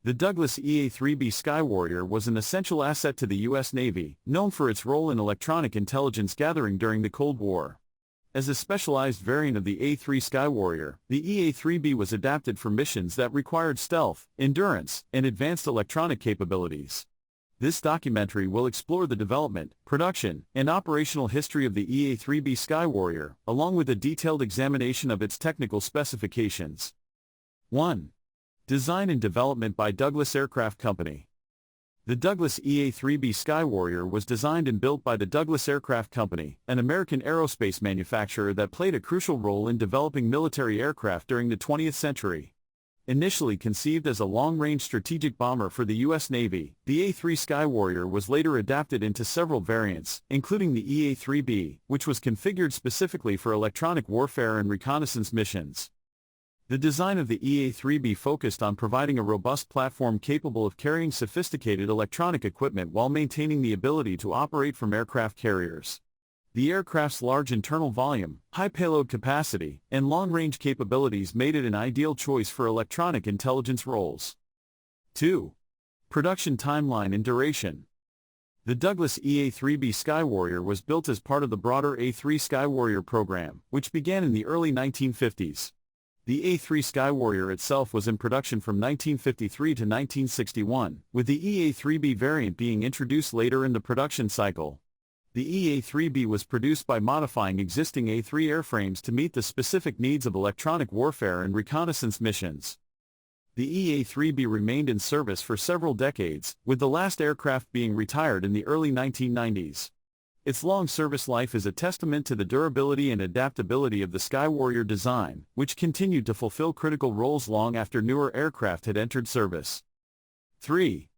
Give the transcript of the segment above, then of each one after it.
The Douglas EA-3B Skywarrior was an essential asset to the U.S. Navy, known for its role in electronic intelligence gathering during the Cold War. As a specialized variant of the A-3 Skywarrior, the EA-3B was adapted for missions that required stealth, endurance, and advanced electronic capabilities. This documentary will explore the development, production, and operational history of the EA-3B Skywarrior, along with a detailed examination of its technical specifications. 1. Design and development by Douglas Aircraft Company. The Douglas EA-3B Skywarrior was designed and built by the Douglas Aircraft Company, an American aerospace manufacturer that played a crucial role in developing military aircraft during the 20th century. Initially conceived as a long-range strategic bomber for the U.S. Navy, the A-3 Skywarrior was later adapted into several variants, including the EA-3B, which was configured specifically for electronic warfare and reconnaissance missions. The design of the EA-3B focused on providing a robust platform capable of carrying sophisticated electronic equipment while maintaining the ability to operate from aircraft carriers. The aircraft's large internal volume, high payload capacity, and long-range capabilities made it an ideal choice for electronic intelligence roles. 2. Production timeline and duration. The Douglas EA-3B Skywarrior was built as part of the broader A-3 Skywarrior program, which began in the early 1950s. The A-3 Skywarrior itself was in production from 1953 to 1961, with the EA-3B variant being introduced later in the production cycle. The EA-3B was produced by modifying existing A-3 airframes to meet the specific needs of electronic warfare and reconnaissance missions. The EA-3B remained in service for several decades, with the last aircraft being retired in the early 1990s. Its long service life is a testament to the durability and adaptability of the Skywarrior design, which continued to fulfill critical roles long after newer aircraft had entered service. 3.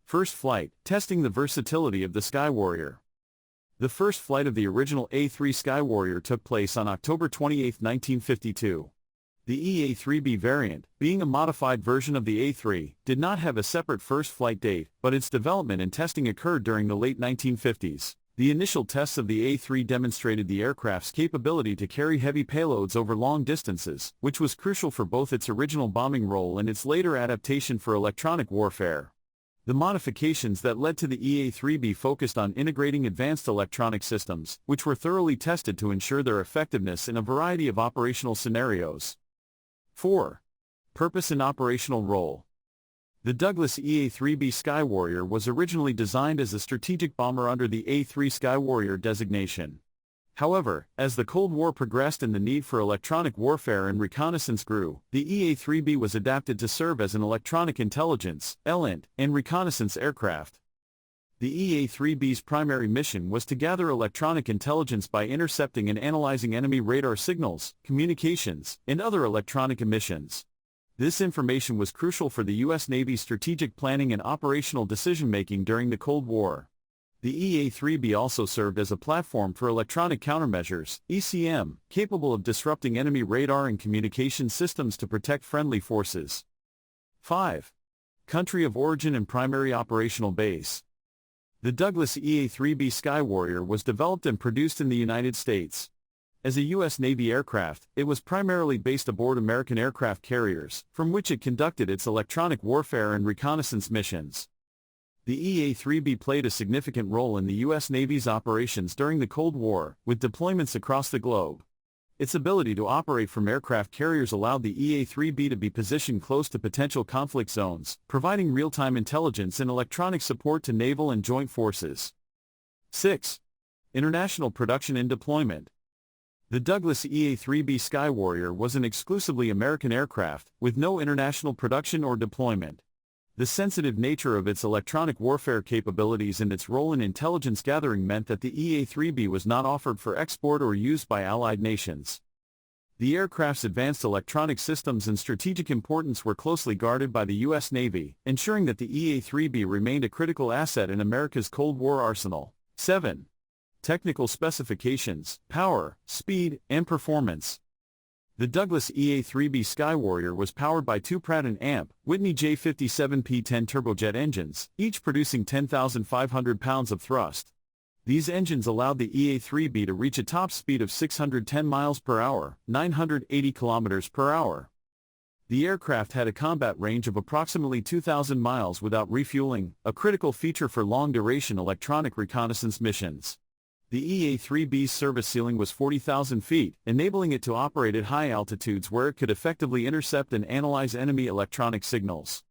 First flight, testing the versatility of the Skywarrior. The first flight of the original A-3 Skywarrior took place on October 28, 1952. The EA-3B variant, being a modified version of the A-3, did not have a separate first flight date, but its development and testing occurred during the late 1950s. The initial tests of the A-3 demonstrated the aircraft's capability to carry heavy payloads over long distances, which was crucial for both its original bombing role and its later adaptation for electronic warfare. The modifications that led to the EA-3B focused on integrating advanced electronic systems, which were thoroughly tested to ensure their effectiveness in a variety of operational scenarios. 4. Purpose and operational role. The Douglas EA-3B Skywarrior was originally designed as a strategic bomber under the A-3 Skywarrior designation. However, as the Cold War progressed and the need for electronic warfare and reconnaissance grew, the EA-3B was adapted to serve as an electronic intelligence, ELINT, and reconnaissance aircraft. The EA-3B's primary mission was to gather electronic intelligence by intercepting and analyzing enemy radar signals, communications, and other electronic emissions. This information was crucial for the U.S. Navy's strategic planning and operational decision-making during the Cold War. The EA-3B also served as a platform for electronic countermeasures, ECM, capable of disrupting enemy radar and communication systems to protect friendly forces. 5. Country of origin and primary operational base. The Douglas EA-3B Skywarrior was developed and produced in the United States. As a U.S. Navy aircraft, it was primarily based aboard American aircraft carriers, from which it conducted its electronic warfare and reconnaissance missions. The EA-3B played a significant role in the U.S. Navy's operations during the Cold War, with deployments across the globe. Its ability to operate from aircraft carriers allowed the EA-3B to be positioned close to potential conflict zones, providing real-time intelligence and electronic support to naval and joint forces. 6. International production and deployment. The Douglas EA-3B Skywarrior was an exclusively American aircraft, with no international production or deployment. The sensitive nature of its electronic warfare capabilities and its role in intelligence gathering meant that the EA-3B was not offered for export or use by allied nations. The aircraft's advanced electronic systems and strategic importance were closely guarded by the U.S. Navy, ensuring that the EA-3B remained a critical asset in America's Cold War arsenal. 7. Technical specifications, power, speed, and performance. The Douglas EA-3B Skywarrior was powered by two Pratt & Amp Whitney J57P10 turbojet engines, each producing 10,500 pounds of thrust. These engines allowed the EA-3B to reach a top speed of 610 miles per hour, 980 kilometers per hour. The aircraft had a combat range of approximately 2,000 miles without refueling, a critical feature for long-duration electronic reconnaissance missions. The EA-3B's service ceiling was 40,000 feet, enabling it to operate at high altitudes where it could effectively intercept and analyze enemy electronic signals.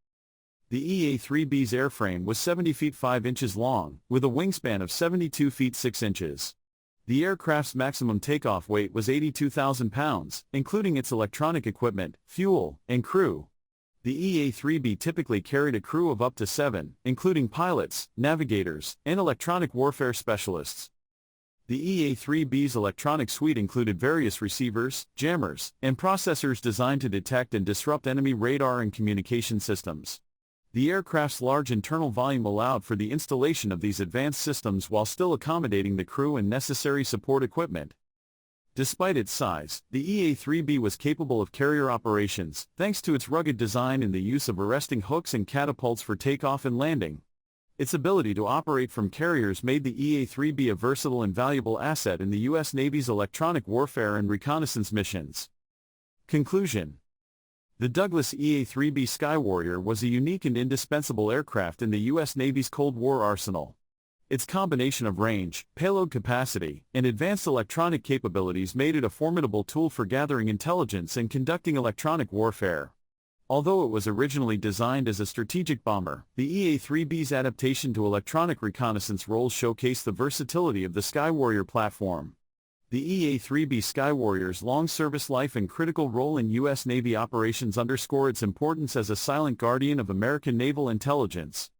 The EA-3B's airframe was 70 feet 5 inches long, with a wingspan of 72 feet 6 inches. The aircraft's maximum takeoff weight was 82,000 pounds, including its electronic equipment, fuel, and crew. The EA-3B typically carried a crew of up to 7, including pilots, navigators, and electronic warfare specialists. The EA-3B's electronic suite included various receivers, jammers, and processors designed to detect and disrupt enemy radar and communication systems. The aircraft's large internal volume allowed for the installation of these advanced systems while still accommodating the crew and necessary support equipment. Despite its size, the EA-3B was capable of carrier operations, thanks to its rugged design and the use of arresting hooks and catapults for takeoff and landing. Its ability to operate from carriers made the EA-3B a versatile and valuable asset in the U.S. Navy's electronic warfare and reconnaissance missions. Conclusion: the Douglas EA-3B Skywarrior was a unique and indispensable aircraft in the U.S. Navy's Cold War arsenal. Its combination of range, payload capacity, and advanced electronic capabilities made it a formidable tool for gathering intelligence and conducting electronic warfare. Although it was originally designed as a strategic bomber, the EA-3B's adaptation to electronic reconnaissance roles showcased the versatility of the Skywarrior platform. The EA-3B Skywarrior's long service life and critical role in U.S. Navy operations underscore its importance as a silent guardian of American naval intelligence.